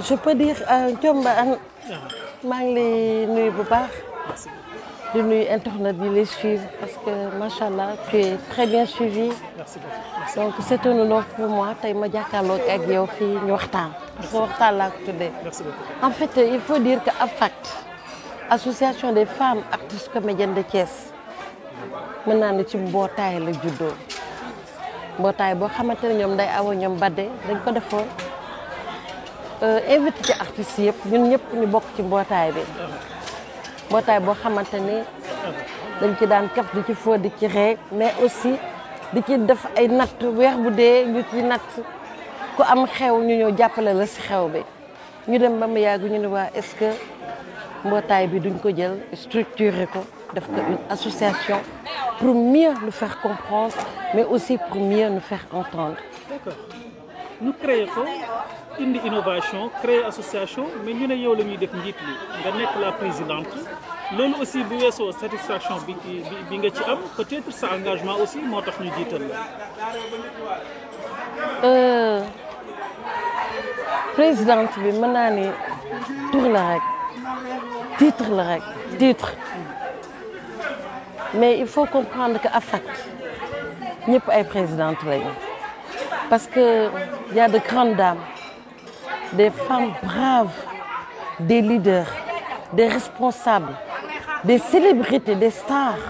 Je peux dire Thiomba maa ngi lay nuyu bu baax di nuyu internet yi lay suivre parce que machallah tu es très bien suivi. Merci beaucoup. Donc c'est un honneur pour moi tey ma jàkkaarloog ak yow fii ñu waxtaan. parce que waxtaan laa ko tuddee. Merci beaucoup. En fait il faut dire que AFACT association des femmes artistes comédiennes de Thiès mën naa ne ci mbootaay la juddoo mbootaay boo xamante ne ñoom day awa ñoom Badé dañ ko defoon invité ci artistes yëpp ñun ñëpp ñu bokk ci mbootaay bi mbootaay boo xamante ni dañ ci daan kaf di ci foo di ci ree mais aussi di ci def ay natt weer bu dee ñu ci natt ku am xew ñu ñëw jàppale la si xew bi ñu dem ba mu yàgg ñu ne waa est-ce que mbootaay bi duñ ko jël structurer ko def ko une association pour mieux nous faire comprendre mais aussi pour mieux nous faire entendre. D'accord ñu créer ko indi innovation créer association mais ñu ne yow la ñuy def njiit li nga nekk la présidente loolu aussi bu weesoo satisfaction bi nga ci am peut-être sa engagement aussi moo tax ñu jiital la. Présidente bi mën naa ni tur la rek titre la rek titre mais il faut comprendre que AFACT ñëpp ay présidente lañu parce que y a de grandes dames des femmes braves des leaders des responsables des célébrités des stars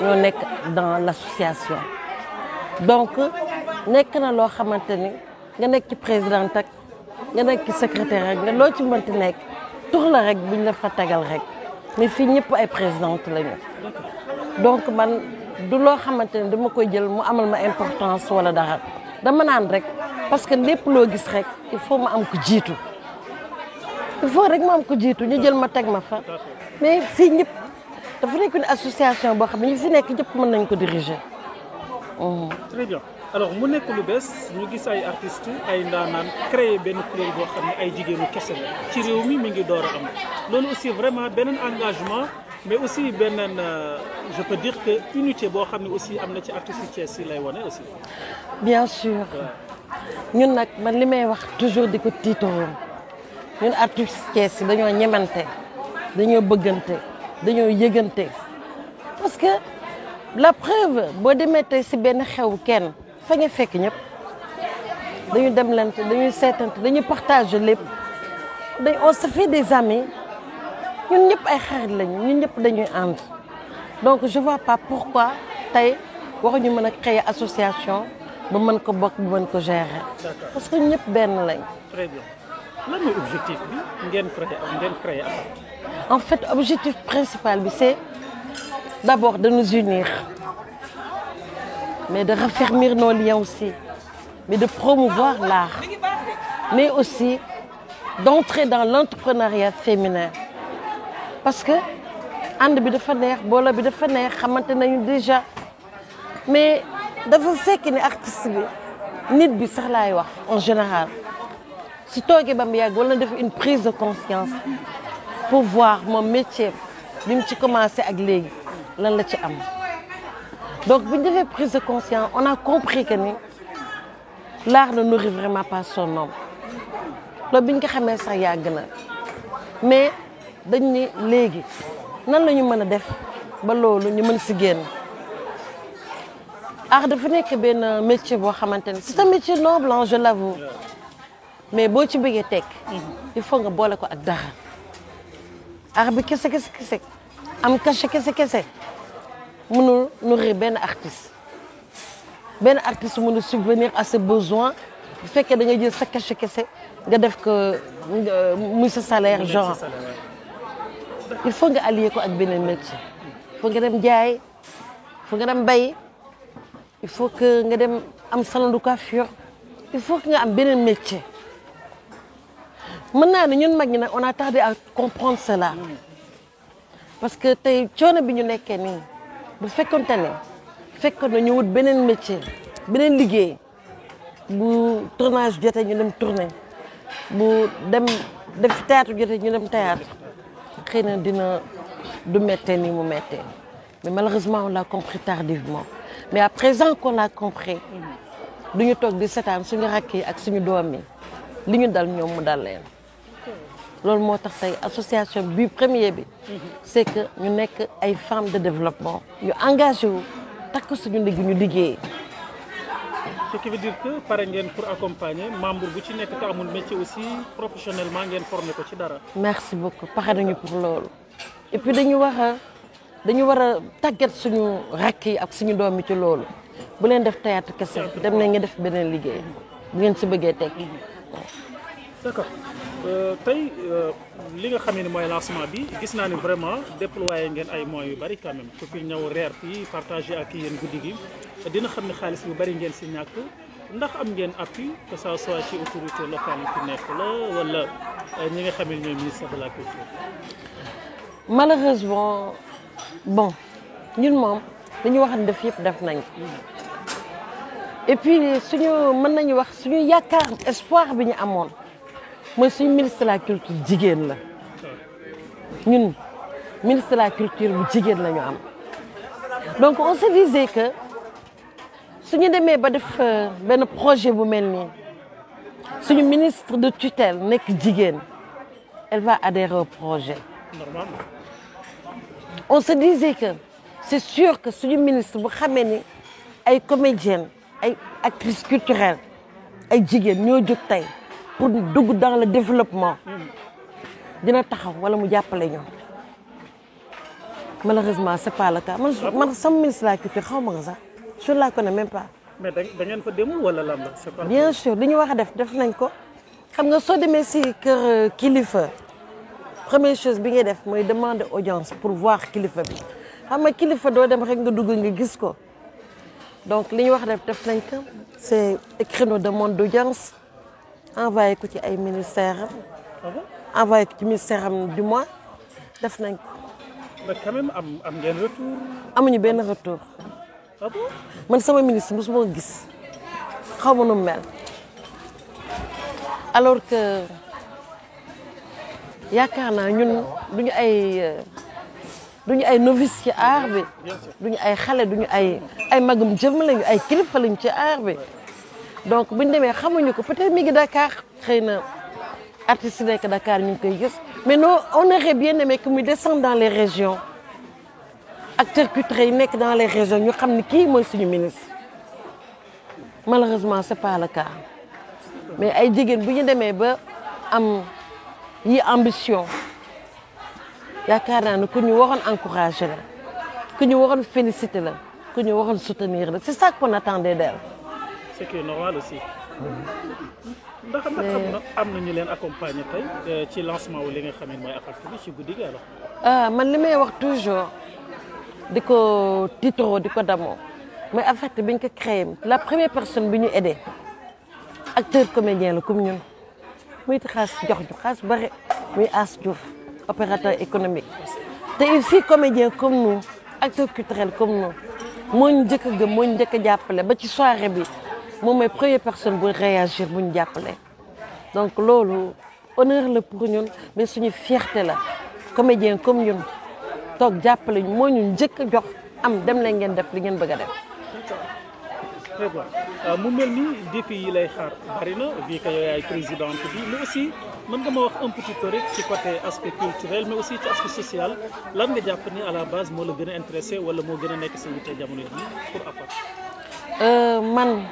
ñoo nekk dans l'association donc nekk na loo xamante ni nga nekk ci présidente ak nga nekk ci secrétaire rek nga loo ci mënti nekk tur la rek buñ la fa tegal rek mais fii ñëpp ay présidente lañu donc man du loo xamante ne dama koy jël mu amal ma importance wala dara dama naan rek parce que lépp loo gis rek il faut ma am ko jiitu il faut rek ma am ko jiitu ñu jël ma teg ma fa mais fii ñëpp dafa nekk une association boo xam ne ñu fi nekk ñëpp mën nañ ko diriger. Très bien alors mu nekk lu bees ñu gis ay artistes ay ndaanaan créer benn kuréel boo xam ne ay jigéenu kese la ci réew mi ngi door a am loolu aussi vraiment beneen engagement mais aussi beneen je peux dire que unité boo xam ne aussi am na ci artistes Thiès yi lay wane aussi. Bien sûr ñun nag man li may wax toujours di ko tiitaroo ñun artistes Thiès yi dañoo ñemante dañoo bëggante dañoo yëgante parce que la preuve boo demee tey si benn xew kenn fa nga fekk ñëpp dañu demlante dañuy seetante dañuy partager lépp on se fait des amis ñun ñëpp ay xarit lañu ñun ñëpp dañuy ànd donc je vois pas pourquoi tey waxuñu mën a créer association ba mën ko bokk ba mën ko gérer parce que ñëpp benn lañ. Très bien lan mooy objectif bi ngeen créer AFACT. En fait objectif principal bi c'est d'abord de nous unir mais de raffermir nos liens aussi mais de promouvoir l'art mais aussi d'entrer dans l'entrepreneuriat féminin parce que ànd bi dafa neex booloo bi dafa neex xamante nañu déjà mais dafa fekk ni artiste bi nit bi sax laay wax en général su toogee ba mu yàgg wala def une prise de conscience pour voir mon métier bi mu ci commencé ak léegi lan la ci am donc bu ñu defee prise de conscience on a compris que ni l'art ne nourrit vraiment pas son homme loolu bi ñu ko xamee sax yàgg na mais dañ ni léegi nan la ñu mën a def ba loolu ñu mën si génn art dafa nekk benn métier boo xamante ne c'est un métier noble je l'avoue mais boo ci bëggee tekk il faut nga boole ko ak dara art bi kese am cachet kese mënul nourrir benn artiste mënul subvenir à ses besoins bu fekkee da nga jël sa cachet kese nga def ko muy sa salaire genre il faut nga allier ko ak beneen métier il faut nga dem jaay il faut nga dem bay il faut que nga dem am salon de coiffure il faut que nga am beneen métier mën naa ne ñun mag ñi nag on a tardé à comprendre cela parce que tey coono bi ñu nekkee nii bu fekkonte ne fekkoon na ñu wut beneen métier beneen liggéey bu tournage jotee ñu dem tourner bu dem def théâtre jotee ñu dem théâtre xëy na dina du méttee nii mu méttee mais malheureusement on l'a compris tardivement mais à présent qu'on l'a compris duñu toog di seetaan suñu rakk yi ak suñu doom yi li ñu dal ñoom mu dal leen loolu moo tax tey association bi premier bi c'est que ñu nekk ay femmes de développement ñu engagé wu takk suñu ndigg ñu liggéey. ce qui veut dire que pare ngeen pour accompagner membre bu ci nekk te amul métier aussi professionnellement ngeen formé ko ci dara. merci beaucoup pare nañu pour loolu et puis dañu war a tàggat suñu rakk yi ak suñu doom yi ci loolu bu leen def théâtre kese dem nañ nga def beneen liggéey bu ngeen si bëggee teg. d'accord tey li nga xam ne mooy lancement bi gis naa ni vraiment déployé ngeen ay moyens yu bari quand même ku fi ñëw reer fii partagé ak yéen guddi gi dina xam ne xaalis bu bari ngeen si ñàkk ndax am ngeen appui que ça soit ci autorité locale yi fi nekk la wala ñi nga xam ne ñooy ministère de la culture. malheureusement bon ñun moom dañu wax ne def yëpp def nañ et puis suñu mën nañu wax suñu yaakaar espoir bi ñu amoon mooy suñu ministre de la culture jigéen la ñun ministre de la culture bu jigéen la ñu am donc on se disait que suñu demee ba def benn projet bu mel nii suñu ministre de tutelle nekk jigéen elle va adhérer au projet. Normalement. On se disait que c'est sûr que suñu ministre bu xamee ni ay comédiennes ay actrices culturelles ay jigéen ñoo jóg tey pour dugg dans le développement dina taxaw wala mu jàppale ñoom malheureusement c'est pas le cas man sama ministre de la culture xaw ma nga sax je la connais même pas. mais da ngeen fa demul wala lan la c'est pas. bien sûr li ñu wax a def nañ ko xam nga soo demee si kër kilifa première chose bi ngay def mooy demander audience pour voir kilifa bi xam nga kilifa doo dem rek nga dugg nga gis ko donc li ñu wax def nañ ko c'est écrit nos demandes d'audience envoyé ko ci ay ministères envoyé ko ci ministère am du mois def nañ ko. mais quand même am ngeen retour. amuñu benn retour. ah bon. man sama ministre mosuma ko gis xaw ma nu mu mel alors que yaakaar naa ñun duñu ay novice ci art bi duñu ay xale duñu ay magum jëm lañu ay kilifa lañu ci art bi donc buñu demee xamuñu ko peut-être mi ngi Dakar xëy na artistes yi nekk Dakar ñu ngi koy gis mais non on aurait bien aimé que muy descendre dans les régions acteurs culturels yi nekk dans les régions ñu xam ni kii mooy suñu ministre malheureusement c'est pas le cas mais ay jigéen bu ñu demee ba am yi ambition yaakaar naa ne ku ñu waroon encourager la ku ñu waroon féliciter la ku ñu waroon soutenir la c'est ça qu'on attendait d'elle. c'est que normal aussi. ndax nag am na ñu leen accompagner tey ci lancement wu li nga xam ne mooy affect bi ci guddi gi alors. man li may wax toujours di ko tiitaroo di ko damoo mooy affect bi ñu ko créé la première personne bi ñu aidé acteur comédien la comme ñun muy xaas jox ñu xaas bari muy As Diouf opérateur économique te ici comédien comme nous acteur culturel comme nous moo ñu njëkk a gëm moo ñu njëkk a jàppale ba ci soirée bi moom mooy première personne bu réagir bu ñu jàppale donc loolu honneur la pour ñun mais suñu fierté la comédien comme ñun toog jàppale ñu moo ñu njëkk a jox am dem leen ngeen def li ngeen bëgg a def. très bien mu mel ni défi yi lay xaar bari na vu que yow yaay présidente bi mais aussi mën nga ma wax un petit peu rek ci côté aspect culturel mais aussi ci aspect social lan nga jàpp ni à la base moo la gën a intéressé wala moo gën a nekk sa yitte jamono ji pour AFAC. man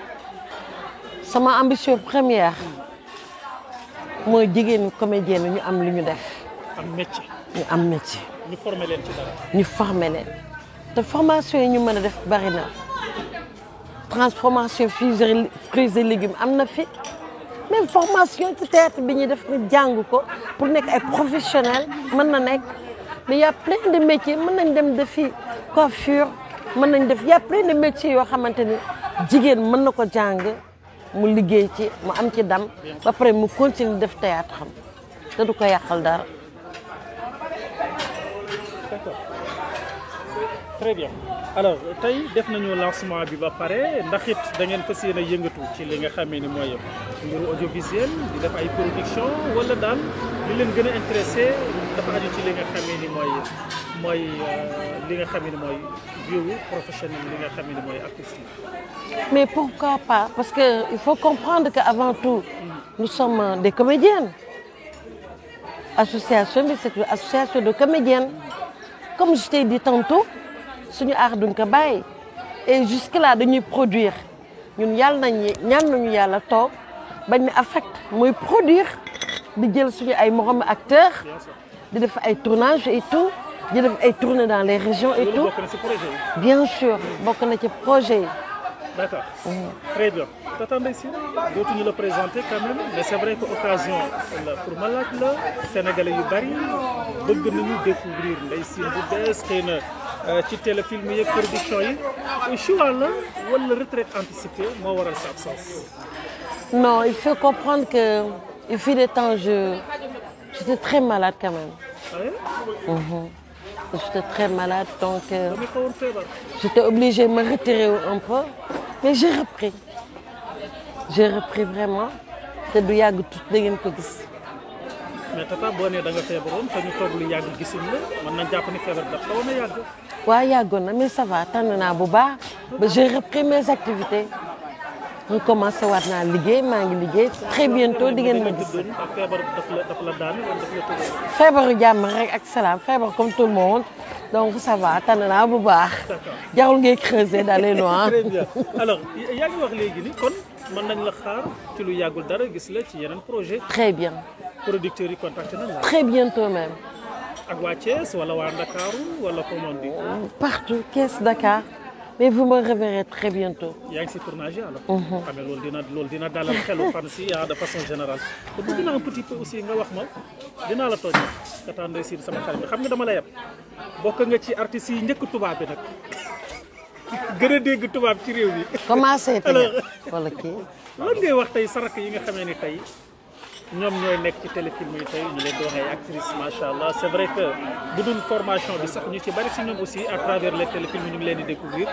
sama ambition première mooy jigéenu comédien ñu am li ñu def. am métier. ñu am métier. ñu former leen ci dara. ñu former leen te formation yi ñu mën a def bari na transformation fruits et légumes am na fi même formation ci théâtre bi ñuy def nga jàng ko pour nekk ay professionnels mën na nekk mais y a plein de métiers mën nañ dem defi coiffure mën nañ def y a plein de métiers yoo xamante ni jigéen mën na ko jàng mu liggéey ci mu am ci dam ba pare mu continuer def théâtre xam te du ko yàqal dara. D'accord. Très bien alors tey def nañu lancement bi ba pare ndax it da ngeen fas yéene yëngatu ci li nga xamee ni mooy mbiru audiovisuel di def ay production wala daal li leen gën a intéressé dafa aju ci li nga xamee ni mooy li nga xamee ni mooy vie professionnelle li nga xam ne mooy artiste Mais pourquoi pas? Parce qu'il faut comprendre qu'avant tout, nous sommes des comédiennes. Association, mais c'est une association de comédiennes. Comme je t'ai dit tantôt, suñu art duñ ko bàyyi. Et jusque-là, dañuy produire. Ñun yàlla nañu yàlla toog bañ ne affect mooy produire di jël suñu ay moroom acteurs di def ay tournages et tout di def ay tournées dans les régions et tout. bokk na ci projet yi. Bien sûr bokk na ci projet yi. D'accord. Très bien. Tata Ndeye Sine dootuñu la présenter quand même mais c'est vrai que occasion la pour ma laaj la Sénégalais yu bari bëgg nañu découvrir Ndeye Sine bu bees xëy na ci téléfilm yeeg production yi choix la wala retraite anticipée moo waral sa absence. Non, il faut comprendre que il fut des temps j'étais très malade quand même. Ah oui? J'étais très malade donc dama xawoon feebar. j'étais obligée de me retirer un peu mais j'ai repris. J'ai repris vraiment te du yàgg tuuti da ngeen ko gis. mais tata boo nee da nga feebaroon te ñu toog lu yàgg gisuñ la mën nañ jàpp ni feebar dafa xawoon a yàgg. waaw yàggoon na mais ça va tànn naa bu baax ba j'ai repris mes activités. ñu commencé waat naa liggéey maa ngi liggéey très bientôt di ngeen ma gis. feebar daf la daan wala daf la tëjee. feebaru jàmm rek ak salaam feebar comme tout le monde donc ça va tànn naa bu baax. jarul ngay creuser d'aller loin. Très bien alors yaa ngi wax léegi ni kon mën nañ la xaar ci lu yàggul dara gis la ci yeneen projet. Très bien. producteurs yi contacté nañ la. Très bientôt même. ak waa Thiès wala waa Ndakaaru wala comment on dit. Partout Thiès Dakar mais vous me reverrez très bientôt. yaa ngi si tournage yi alors. xam nga loolu dina dalal xelu fan si de façon générale. te bëgg naa un petit peu aussi nga wax ma dinaa la tooñ Tata Ndeye Sine sama xel bi xam nga dama la yab bokk nga ci artistes yi njëkk tubaab bi nag gën a dégg tubaab ci réew mi. commencé tey wala kii. lan ngay wax tey sarak yi nga xamee ni tey ñoom ñooy nekk ci téléfilm yi tey ñu leen di wax ay actrices macha allah c'est vrai que bu dul formation bi sax ñu ci bari si ñoom aussi à travers les téléfilms ñu ngi leen di découvrir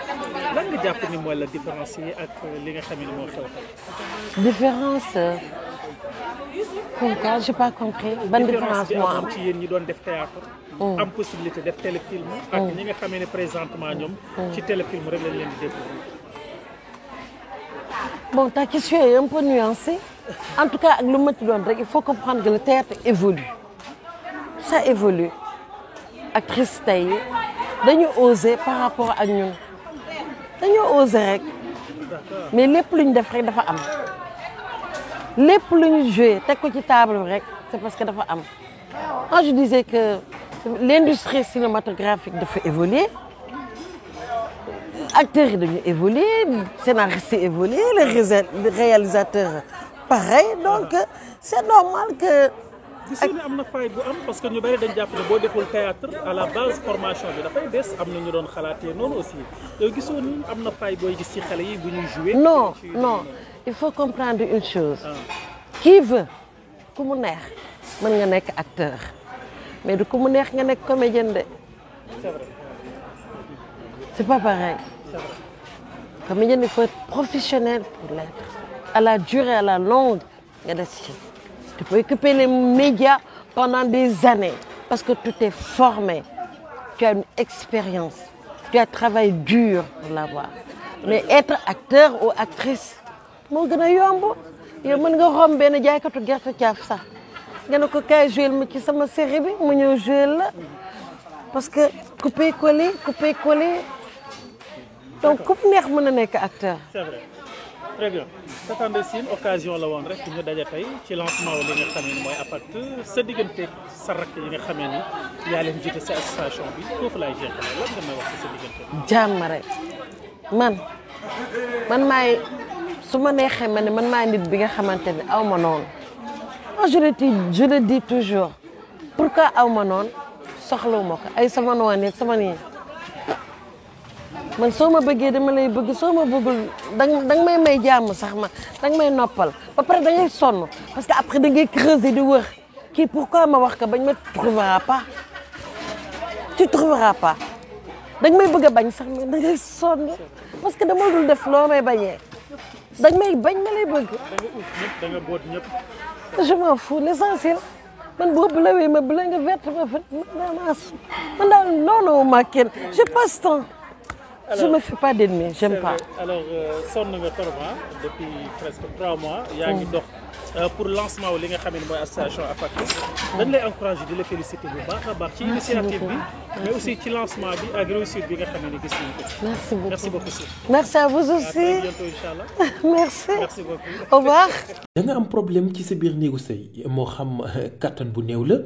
lan nga jàpp ni mooy la différencier ak li nga xam ne moo xew tey. différence comme quoi j'ai pas compris. ban différence moo am ci yéen ñi doon def théâtre am possibilité def téléfilm. ak ñi nga xamee ne présentement ñoom. ci téléfilm rek lañ leen di découvrir. Bon, ta question est un peu nuancée. En tout cas, avec le métier il faut comprendre que le théâtre évolue. Ça évolue. Actrice tey dañu oser par rapport ak ñun dañu oser rek mais lépp lu ñu def rek dafa am lépp lu ñu joué teg ko ci table bi rek c'est parce que dafa am. Quand je disais que l'industrie cinématographique dafa évoluer acteurs yi dañu évoluer scénaristes yi évoluer les réalisateurs pareil donc c'est normal que. gisoo ne am na fay bu am parce que ñu bari dañ jàpp ne boo deful théâtre à la base formation bi dafay des am na ñu doon xalaatee noonu aussi yow gisoo ni am na fay booy gis ci xale yi bu ñuy jouer. non non il faut comprendre une chose. qui veut ku mu neex mën nga nekk acteur mais du ku mu neex nga nekk comédienne de. c'est vrai. c'est pas pareil. C'est vrai. Comédienne il faut être professionnel pour l'être à la durée à la longue nga des ci. Tu peux occuper les médias pendant des années parce que tu t'es formé, tu as une expérience, tu as travaillé dur pour l'avoir. Mais être acteur ou actrice moo gën a yomb yow mën nga romb benn jaaykatu gerte caaf sax nga ne ko kaay jouer ma ci sama série bi mu ñëw jouer la parce que couper-coller donc ku neex mën na nekk acteur. C'est vrai. Très bien Tata Ndeye Sine occasion la woon rek ñu daje tey ci lancement li nga xam ne mooy APACT sa diggante sa rakk yi nga xamee ni yaa leen jiite sa association bi foofu laay jeexalee lan nga may wax ci sa diggante. jàmm rek man maay su ma neexee ma ne man maay nit bi nga xamante ne aw ma noonu je le dis toujours pourquoi aw ma noonu soxlawuma ko ay sama noon yeeg sama nii. man soo ma bëggee dama lay bëgg soo ma bëggul danga may may jàmm sax ma danga may noppal ba pare da ngay sonn parce que après da ngay creuser di wër kii pourquoi ma wax ko bañ ma tu trouveras pas danga may bëgg a bañ sax mais da ngay sonn parce que dama dul def loo may bañee danga may bañ ma lay bëgg. da nga boot ñëpp. je m'en fous l'essentiel man boo bleuwee ma bleu nga verte ma vert man daal noonu ma kenn je passe temps. je me fais pas d'ennemis, j'aime pas. Alors sonn nga trop depuis presque 3 mois. yaa ngi dox pour lancement wu li nga xam ne mooy association AFACTU. dañ lay encourager di la féliciter bu baax a baax. ci initiative bi mais aussi ci lancement bi ak réussite bi nga xam ne gis nañ ko. merci beaucoup merci beaucoup. merci à vous aussi. à très bientôt inchallah. merci. merci beaucoup. au revoir. da nga am problème ci sa biir néegu sëy moo xam kattan bu néew la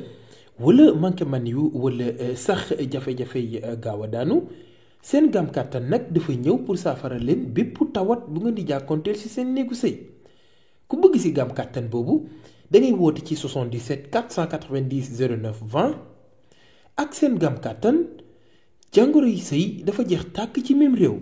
wala manqué man yu wala sax jafe-jafe yi gaaw a daanu seen gam kattan nag dafa ñëw pour saafara leen bépp tawat bu ngeen di jàkkoonteel ci seen néegu sëy ku bëgg ci gam kattan boobu da ngay woote ci 77 490 09 20 ak seen gam kattan jàngoro yi sëy dafa jeex tàkk ci même réew.